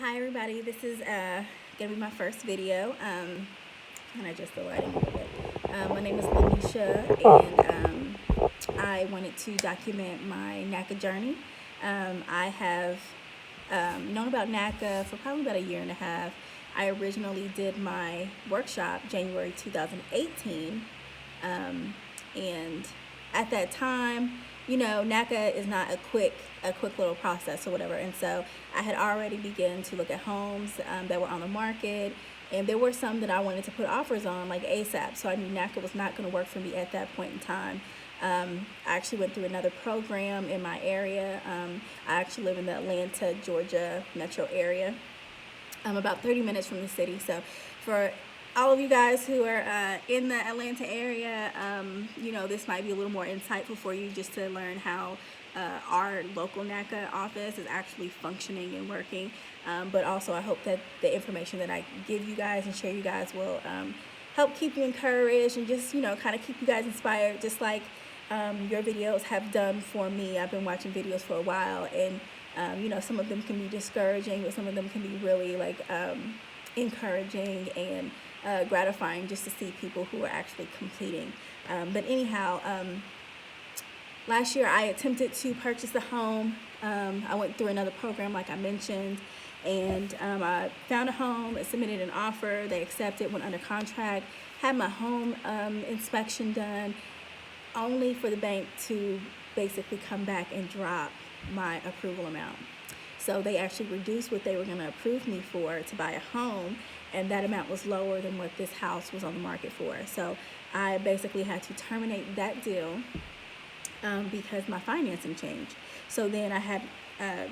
Hi everybody, this is gonna be my first video, and I just the lighting a little bit. My name is Lanisha, and I wanted to document my NACA journey. I have known about NACA for probably about a year and a half. I originally did my workshop January 2018, and at that time, NACA is not a quick little process or whatever. And so I had already begun to look at homes that were on the market, and there were some that I wanted to put offers on like ASAP. So I knew NACA was not going to work for me at that point in time. I actually went through another program in my area. I actually live in the Atlanta, Georgia metro area. I'm about 30 minutes from the city. So for all of you guys who are in the Atlanta area, this might be a little more insightful for you just to learn how our local NACA office is actually functioning and working. But also I hope that the information that I give you guys and share you guys will help keep you encouraged and just, kind of keep you guys inspired, just like your videos have done for me. I've been watching videos for a while, and some of them can be discouraging, but some of them can be really encouraging and gratifying just to see people who are actually completing. But anyhow, last year I attempted to purchase a home. I went through another program like I mentioned, and I found a home, submitted an offer, they accepted, went under contract, had my home inspection done, only for the bank to basically come back and drop my approval amount. So they actually reduced what they were going to approve me for to buy a home, and that amount was lower than what this house was on the market for. So I basically had to terminate that deal because my financing changed. So then I had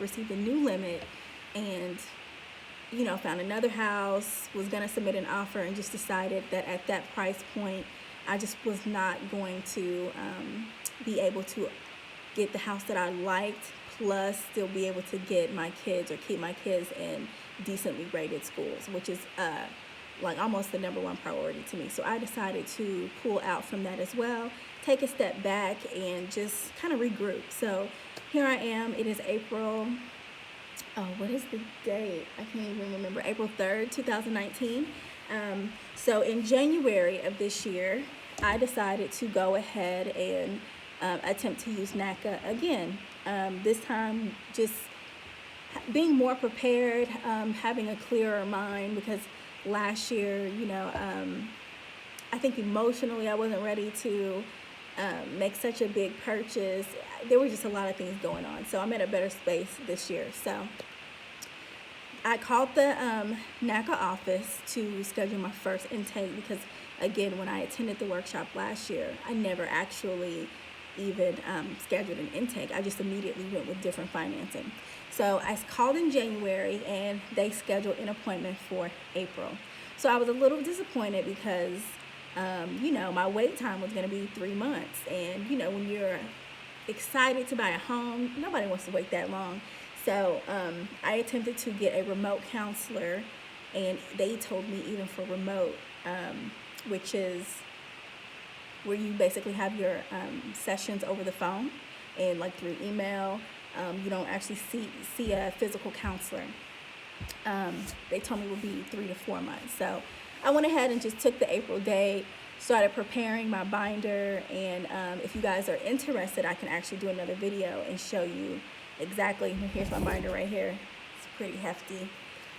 received a new limit, and found another house, was going to submit an offer, and just decided that at that price point I just was not going to be able to get the house that I liked, plus still be able to get my kids or keep my kids in decently rated schools, which is almost the number one priority to me. So I decided to pull out from that as well, take a step back, and just kind of regroup. So here I am. It is April. Oh, what is the date? I can't even remember. April 3rd, 2019. So in January of this year, I decided to go ahead and attempt to use NACA again. This time, just being more prepared, having a clearer mind, because last year, I think emotionally I wasn't ready to make such a big purchase. There were just a lot of things going on. So I'm at a better space this year. So I called the NACA office to schedule my first intake because, again, when I attended the workshop last year, I never actually even scheduled an intake. I just immediately went with different financing. So I called in January, and they scheduled an appointment for April. So I was a little disappointed because, my wait time was going to be 3 months. And, when you're excited to buy a home, nobody wants to wait that long. So I attempted to get a remote counselor, and they told me even for remote, which is where you basically have your sessions over the phone and through email, you don't actually see a physical counselor. They told me it would be 3 to 4 months. So I went ahead and just took the April date, started preparing my binder, and if you guys are interested, I can actually do another video and show you exactly. Here's my binder right here. It's pretty hefty.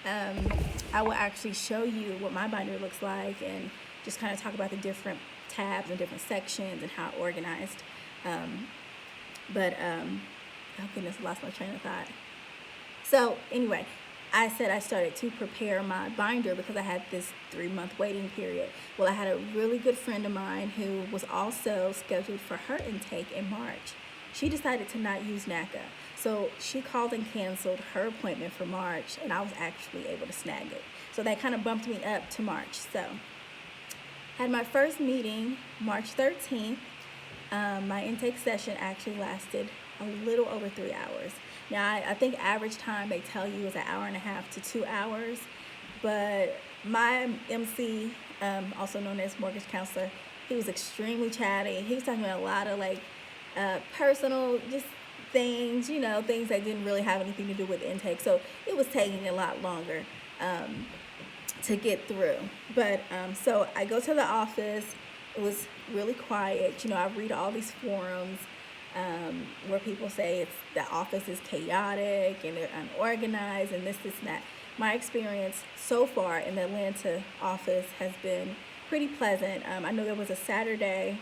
I will actually show you what my binder looks like and just kind of talk about the different tabs and different sections and how organized. Oh goodness, I lost my train of thought. So anyway, I said I started to prepare my binder because I had this 3-month waiting period. Well, I had a really good friend of mine who was also scheduled for her intake in March. She decided to not use NACA. So she called and canceled her appointment for March, and I was actually able to snag it. So that kind of bumped me up to March. So had my first meeting March 13th. My intake session actually lasted a little over 3 hours. Now, I think average time they tell you is an hour and a half to 2 hours, but my MC, also known as mortgage counselor, he was extremely chatty. He was talking about a lot of personal, just things, things that didn't really have anything to do with intake. So it was taking a lot longer to get through. But so I go to the office. It was really quiet. I read all these forums where people say the office is chaotic and they're unorganized and this, and that. My experience so far in the Atlanta office has been pretty pleasant. I know there was a Saturday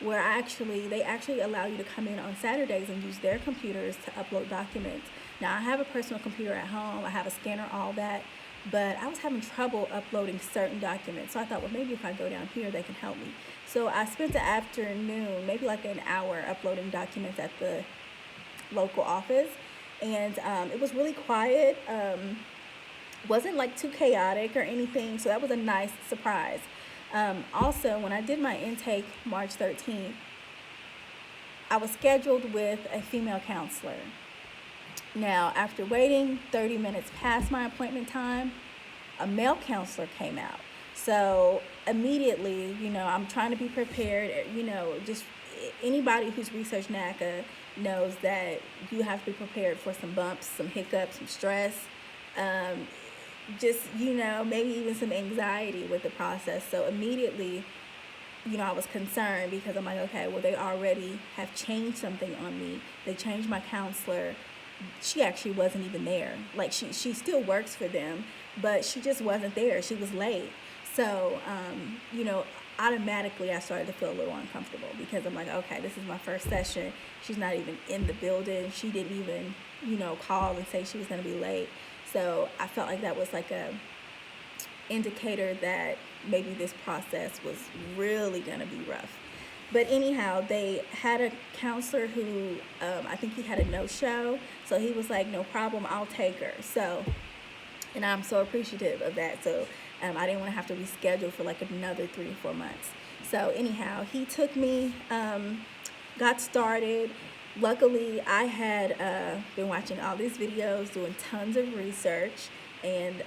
where they actually allow you to come in on Saturdays and use their computers to upload documents. Now, I have a personal computer at home. I have a scanner, all that. But I was having trouble uploading certain documents. So I thought, well, maybe if I go down here, they can help me. So I spent the afternoon, maybe like an hour, uploading documents at the local office. And it was really quiet. Wasn't like too chaotic or anything. So that was a nice surprise. Also, when I did my intake March 13th, I was scheduled with a female counselor. Now, after waiting 30 minutes past my appointment time, a male counselor came out. So immediately, I'm trying to be prepared. Just anybody who's researched NACA knows that you have to be prepared for some bumps, some hiccups, some stress, maybe even some anxiety with the process. So immediately, I was concerned because I'm like, okay, well, they already have changed something on me. They changed my counselor. She actually wasn't even there. Like she still works for them, but she just wasn't there. She was late. So, automatically I started to feel a little uncomfortable because I'm like, okay, this is my first session. She's not even in the building. She didn't even, call and say she was going to be late. So I felt like that was like a indicator that maybe this process was really going to be rough. But anyhow, they had a counselor who, I think he had a no-show. So he was like, no problem, I'll take her. So, and I'm so appreciative of that. So I didn't want to have to reschedule for like another 3 or 4 months. So anyhow, he took me, got started. Luckily, I had been watching all these videos, doing tons of research. And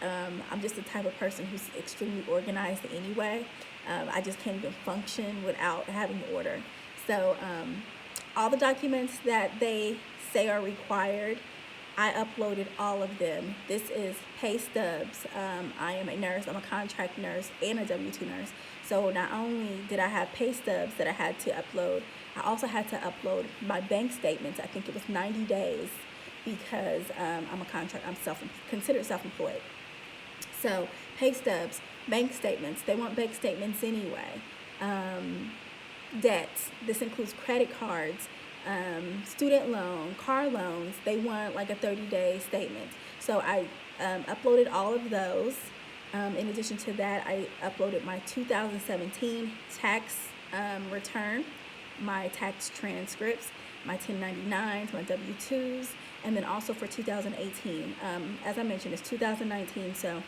I'm just the type of person who's extremely organized anyway. I just can't even function without having order. So all the documents that they say are required, I uploaded all of them. This is pay stubs. I am a nurse. I'm a contract nurse and a W-2 nurse. So not only did I have pay stubs that I had to upload, I also had to upload my bank statements. I think it was 90 days because I'm a contract. I'm considered self-employed. So pay stubs, bank statements. They want bank statements anyway. Debts. This includes credit cards, student loan, car loans. They want like a 30-day statement. So I uploaded all of those. In addition to that, I uploaded my 2017 tax return, my tax transcripts, my 1099s, my W-2s, and then also for 2018. As I mentioned, it's 2019, so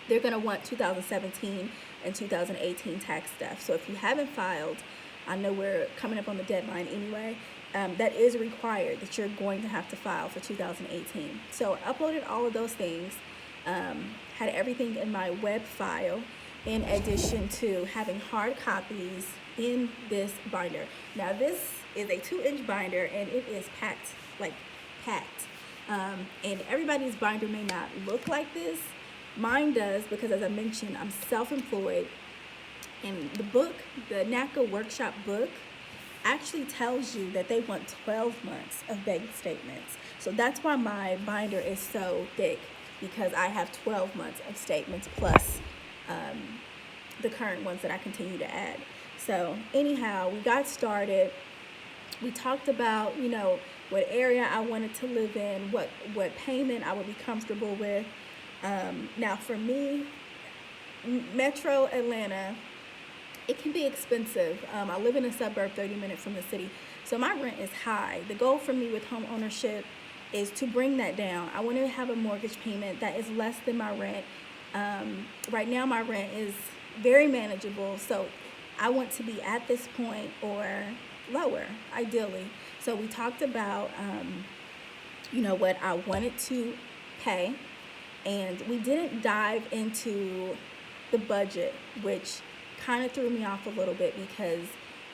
they're going to want 2017 and 2018 tax stuff. So if you haven't filed, I know we're coming up on the deadline anyway, that is required that you're going to have to file for 2018. So I uploaded all of those things, had everything in my web file, in addition to having hard copies in this binder. Now this is a 2-inch binder and it is packed. And everybody's binder may not look like this. Mine does because, as I mentioned, I'm self-employed. And the book, the NACA workshop book, actually tells you that they want 12 months of bank statements. So that's why my binder is so thick, because I have 12 months of statements plus the current ones that I continue to add. So anyhow, we got started. We talked about, what area I wanted to live in, what payment I would be comfortable with. Now for me, Metro Atlanta, it can be expensive. I live in a suburb 30 minutes from the city, so my rent is high. The goal for me with home ownership is to bring that down. I want to have a mortgage payment that is less than my rent. Right now my rent is very manageable, so I want to be at this point or lower, ideally. So we talked about, what I wanted to pay, and we didn't dive into the budget, which kind of threw me off a little bit because,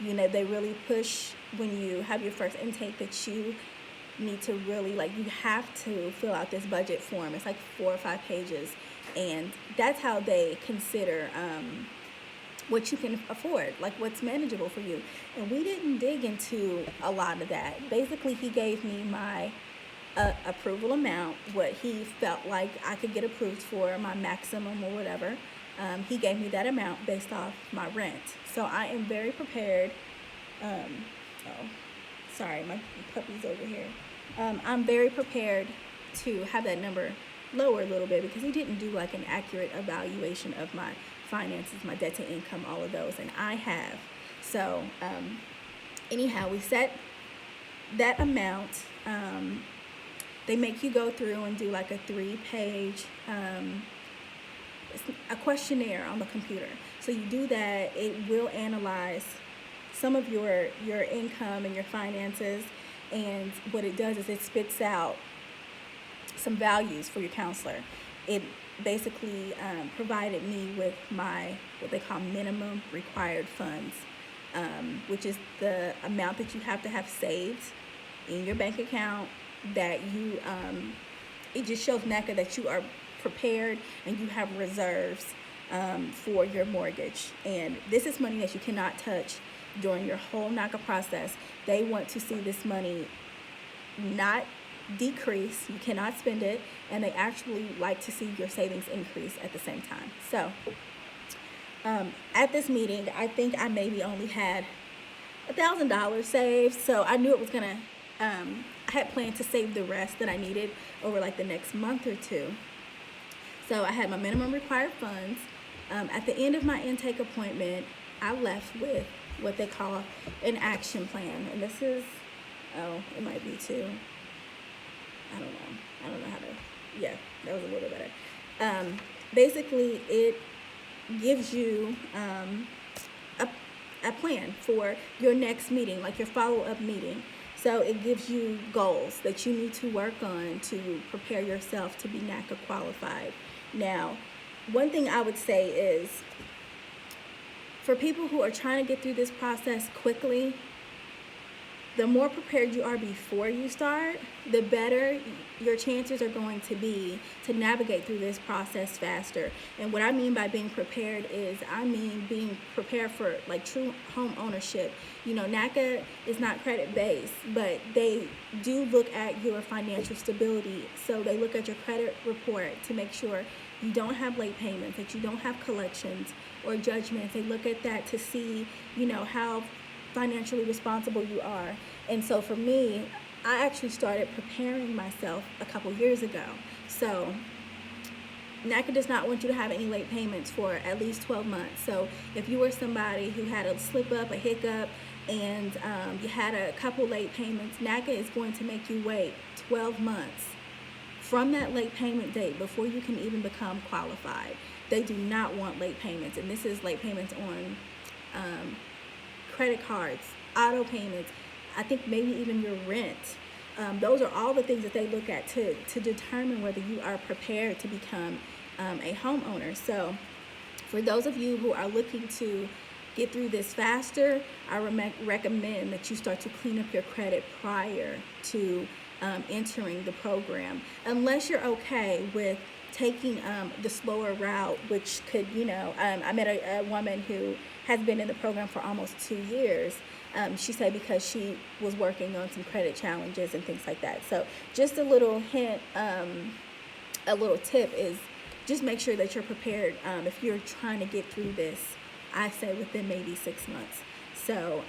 they really push when you have your first intake that you need to really, like, you have to fill out this budget form. It's like 4 or 5 pages, and that's how they consider what you can afford, like what's manageable for you. And we didn't dig into a lot of that. Basically, he gave me my approval amount, what he felt like I could get approved for, my maximum or whatever. He gave me that amount based off my rent. So I am very prepared. Oh, sorry, my puppy's over here. I'm very prepared to have that number lower a little bit, because he didn't do like an accurate evaluation of my finances, my debt to income, all of those, and I have. So anyhow, we set that amount. They make you go through and do like a 3-page a questionnaire on the computer. So you do that. It will analyze some of your income and your finances, and what it does is it spits out some values for your counselor. It basically provided me with my, what they call minimum required funds, which is the amount that you have to have saved in your bank account, that you, it just shows NACA that you are prepared and you have reserves for your mortgage. And this is money that you cannot touch during your whole NACA process. They want to see this money not decrease. You cannot spend it, and they actually like to see your savings increase at the same time. So at this meeting, I think I maybe only had $1,000 saved. So I knew it was gonna, I had planned to save the rest that I needed over like the next month or two. So I had my minimum required funds. At the end of my intake appointment, I left with what they call an action plan. And this is, oh, it might be two. I don't know how to, yeah, that was a little better. Basically, it gives you a plan for your next meeting, like your follow-up meeting. So it gives you goals that you need to work on to prepare yourself to be NACA qualified. Now, one thing I would say is, for people who are trying to get through this process quickly, the more prepared you are before you start, the better your chances are going to be to navigate through this process faster. And what I mean by being prepared is, I mean being prepared for like true home ownership. You know, NACA is not credit based, but they do look at your financial stability. So they look at your credit report to make sure you don't have late payments, that you don't have collections or judgments. They look at that to see, you know, how financially responsible you are. And so for me, I actually started preparing myself a couple years ago. So NACA does not want you to have any late payments for at least 12 months. So if you were somebody who had a slip up, a hiccup, and you had a couple late payments, NACA is going to make you wait 12 months from that late payment date before you can even become qualified. They do not want late payments, and this is late payments on credit cards, auto payments, I think maybe even your rent. Those are all the things that they look at to determine whether you are prepared to become a homeowner. So for those of you who are looking to get through this faster, I recommend that you start to clean up your credit prior to entering the program, unless you're okay with taking the slower route, which could, you know, I met a woman who has been in the program for almost 2 years. She said because she was working on some credit challenges and things like that. So just a little hint, a little tip is just make sure that you're prepared if you're trying to get through this, I say within maybe 6 months. So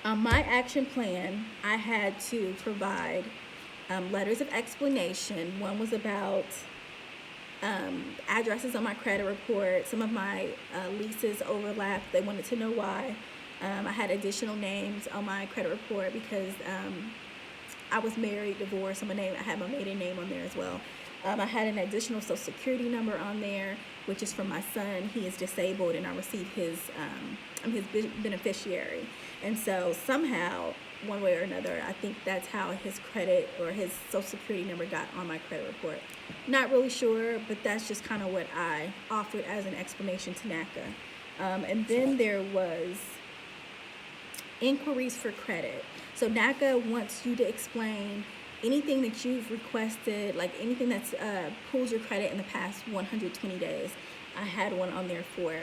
on my action plan, I had to provide letters of explanation. One was about addresses on my credit report. Some of my leases overlapped. They wanted to know why. I had additional names on my credit report because I was married, divorced. I had my maiden name on there as well. I had an additional social security number on there, which is from my son. He is disabled, and I received I'm his beneficiary. And so somehow, one way or another, I think that's how his credit or his social security number got on my credit report. Not really sure, but that's just kind of what I offered as an explanation to NACA. And then there was inquiries for credit. So NACA wants you to explain anything that you've requested, like anything that's pulls your credit in the past 120 days. I had one on there for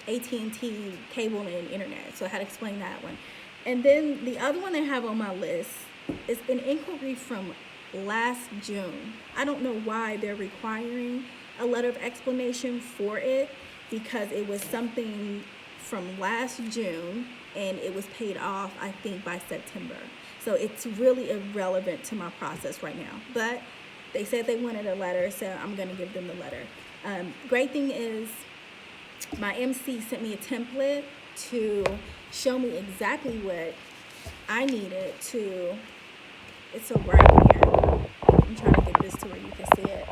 AT&T cable and internet, so I had to explain that one. And then the other one they have on my list is an inquiry from last June. I don't know why they're requiring a letter of explanation for it, because it was something from last June and it was paid off, I think, by September. So it's really irrelevant to my process right now. But they said they wanted a letter, so I'm going to give them the letter. Great thing is my MC sent me a template to show me exactly what I needed to. It's so bright in here. I'm trying to get this to where you can see it.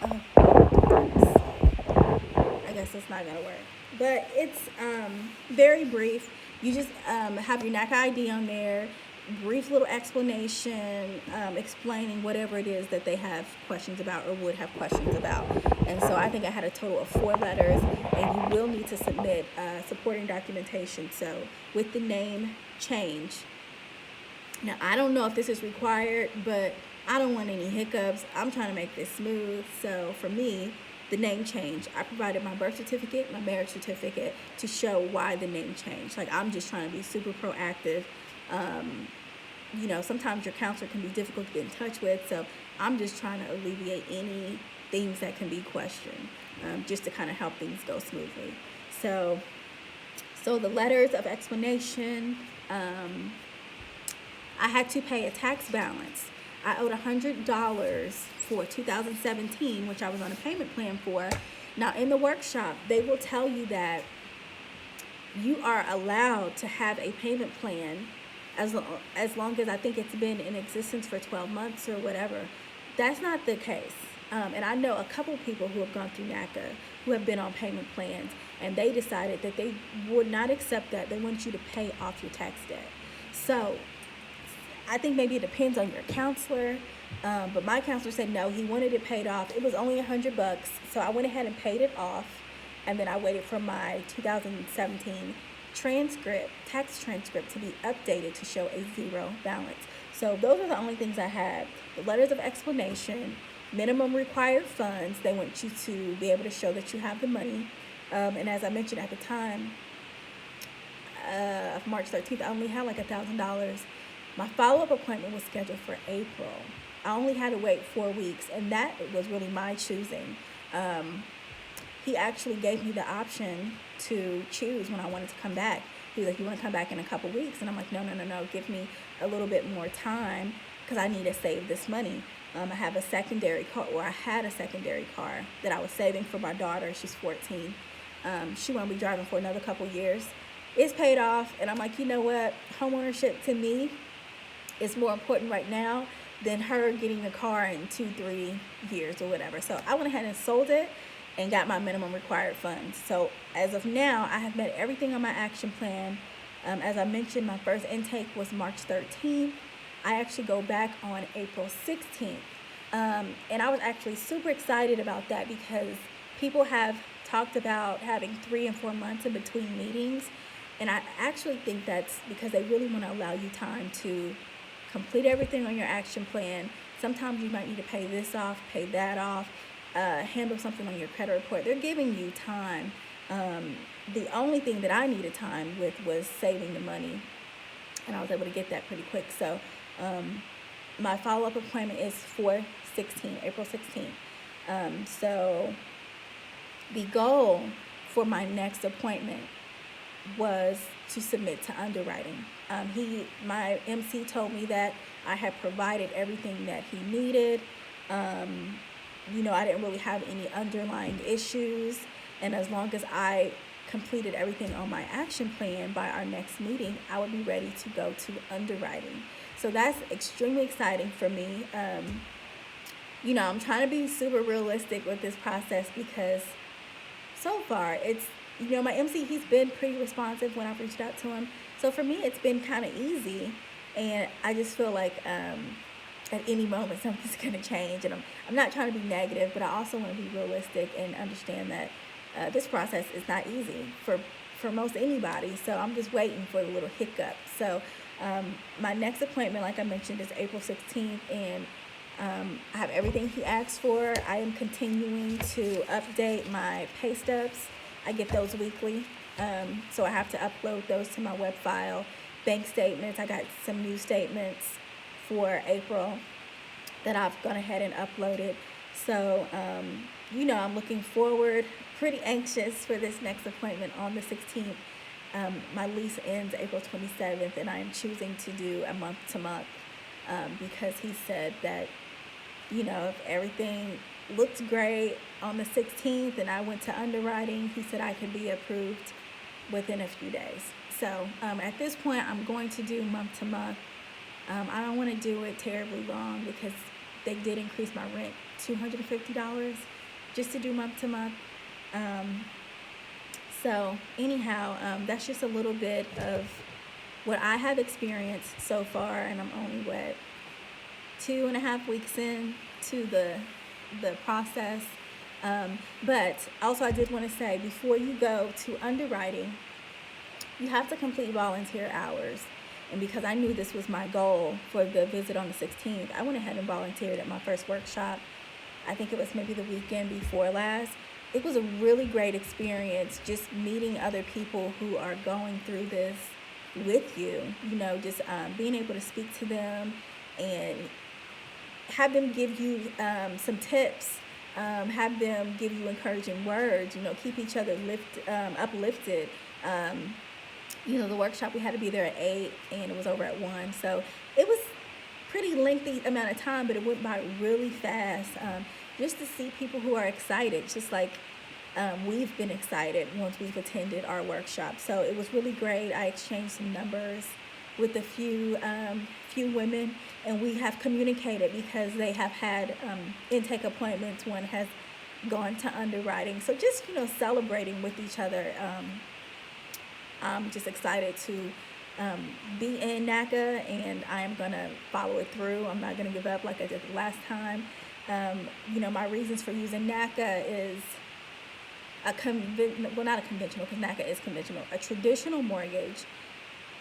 Oh, goodness. I guess it's not going to work. But it's very brief. You just have your NACA ID on there, brief little explanation, explaining whatever it is that they have questions about or would have questions about. And so I think I had a total of 4 letters, and you will need to submit supporting documentation. So with the name change. Now, I don't know if this is required, but I don't want any hiccups. I'm trying to make this smooth. So for me, the name change, I provided my birth certificate, my marriage certificate to show why the name changed. Like, I'm just trying to be super proactive. You know, sometimes your counselor can be difficult to get in touch with, so I'm just trying to alleviate any things that can be questioned, just to kind of help things go smoothly. So the letters of explanation, I had to pay a tax balance. I owed $100 for 2017, which I was on a payment plan for. Now, in the workshop, they will tell you that you are allowed to have a payment plan as long as I think it's been in existence for 12 months or whatever. That's not the case. And I know a couple people who have gone through NACA who have been on payment plans, and they decided that they would not accept that. They want you to pay off your tax debt. So I think maybe it depends on your counselor, but my counselor said no, he wanted it paid off. It was only $100, so I went ahead and paid it off, and then I waited for my 2017 tax transcript to be updated to show a 0 balance. So those are the only things I had. The letters of explanation, minimum required funds. They want you to be able to show that you have the money. And as I mentioned at the time, of March 13th, I only had like $1,000. My follow-up appointment was scheduled for April. I only had to wait 4 weeks, and that was really my choosing. He actually gave me the option to choose when I wanted to come back. He was like, you want to come back in a couple weeks? And I'm like, no, give me a little bit more time because I need to save this money. I have a secondary car, or I had a secondary car that I was saving for my daughter. She's 14. She won't be driving for another couple years. It's paid off, and I'm like, you know what? Homeownership to me is more important right now than her getting a car in 2-3 years or whatever. So I went ahead and sold it and got my minimum required funds. So as of now, I have met everything on my action plan. As I mentioned, my first intake was March 13th. I actually go back on April 16th. And I was actually super excited about that because people have talked about having 3 and 4 months in between meetings. And I actually think that's because they really want to allow you time to complete everything on your action plan. Sometimes you might need to pay this off, pay that off, handle something on your credit report. They're giving you time. The only thing that I needed time with was saving the money, and I was able to get that pretty quick. So my follow-up appointment is for April 16th. So the goal for my next appointment was to submit to underwriting. My MC told me that I had provided everything that he needed. I didn't really have any underlying issues, and as long as I completed everything on my action plan by our next meeting, I would be ready to go to underwriting. So that's extremely exciting for me. I'm trying to be super realistic with this process because so far it's, my MC, he's been pretty responsive when I've reached out to him. So for me, it's been kind of easy, and I just feel like at any moment something's going to change. And I'm not trying to be negative, but I also want to be realistic and understand that this process is not easy for for most anybody. So I'm just waiting for the little hiccup. So my next appointment, like I mentioned, is April 16th, and I have everything he asked for. I am continuing to update my pay stubs. I get those weekly, so I have to upload those to my web file. Bank statements, I got some new statements for April that I've gone ahead and uploaded. So, I'm looking forward, pretty anxious for this next appointment on the 16th. My lease ends April 27th, and I am choosing to do a month-to-month because he said that, if everything looks great on the 16th and I went to underwriting, he said I could be approved within a few days. So at this point, I'm going to do month-to-month. I don't want to do it terribly long because they did increase my rent $250 just to do month-to-month. So anyhow, that's just a little bit of what I have experienced so far, and I'm only 2.5 weeks in to the process. But also I did want to say, before you go to underwriting, you have to complete volunteer hours. And because I knew this was my goal for the visit on the 16th, I went ahead and volunteered at my first workshop. I think it was maybe the weekend before last. It was a really great experience, just meeting other people who are going through this with you, just being able to speak to them and have them give you some tips, have them give you encouraging words, keep each other uplifted. The workshop, we had to be there at 8 and it was over at 1. So it was pretty lengthy amount of time, but it went by really fast. Just to see people who are excited, just like we've been excited once we've attended our workshop. So it was really great. I exchanged some numbers with a few women, and we have communicated because they have had intake appointments. One has gone to underwriting. So just, celebrating with each other. I'm just excited to be in NACA, and I am going to follow it through. I'm not going to give up like I did the last time. My reasons for using NACA is not a conventional, because NACA is conventional. A traditional mortgage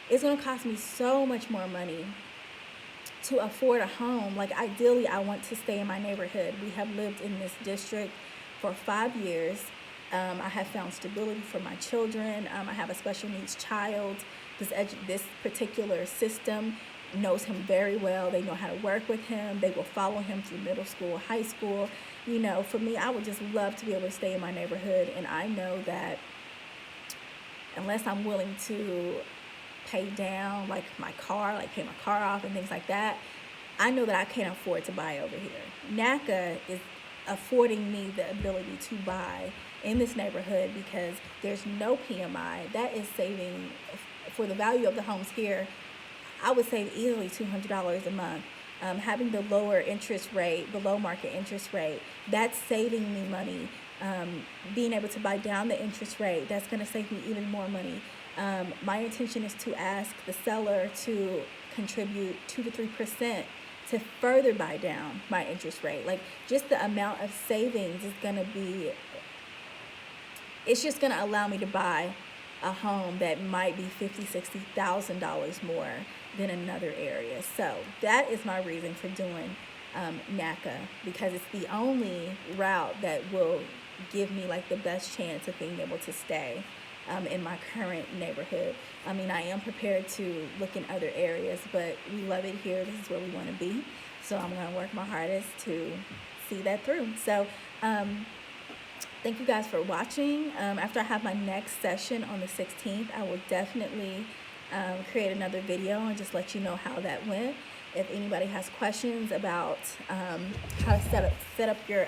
is going to cost me so much more money to afford a home. Like, ideally, I want to stay in my neighborhood. We have lived in this district for 5 years. I have found stability for my children. I have a special needs child. This particular system knows him very well. They know how to work with him. They will follow him through middle school, high school. For me, I would just love to be able to stay in my neighborhood. And I know that unless I'm willing to pay down, like my car, like pay my car off and things like that, I know that I can't afford to buy over here. NACA is affording me the ability to buy in this neighborhood because there's no PMI. That is saving, for the value of the homes here, I would save easily $200 a month. Having the lower interest rate, below market interest rate, that's saving me money. Being able to buy down the interest rate, that's going to save me even more money. My intention is to ask the seller to contribute 2 to 3% to further buy down my interest rate. Like, just the amount of savings is going to be, it's just going to allow me to buy a home that might be $50,000, $60,000 more than another area. So that is my reason for doing NACA, because it's the only route that will give me like the best chance of being able to stay in my current neighborhood. I mean, I am prepared to look in other areas, but we love it here. This is where we want to be. So I'm going to work my hardest to see that through. So thank you guys for watching. After I have my next session on the 16th, I will definitely create another video and just let you know how that went. If anybody has questions about how to set up your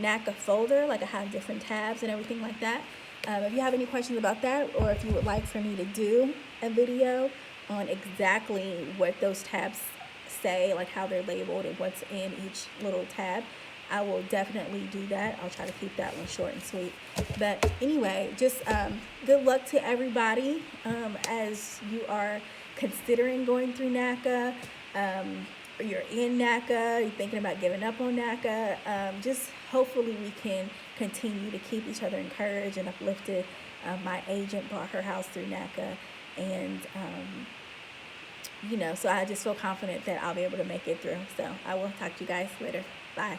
NACA folder, like I have different tabs and everything like that. If you have any questions about that, or if you would like for me to do a video on exactly what those tabs say, like how they're labeled and what's in each little tab, I will definitely do that. I'll try to keep that one short and sweet. But anyway, just good luck to everybody as you are considering going through NACA, or you're in NACA, you're thinking about giving up on NACA. Just hopefully we can continue to keep each other encouraged and uplifted My agent bought her house through NACA, and so I just feel confident that I'll be able to make it through. So I will talk to you guys later. Bye.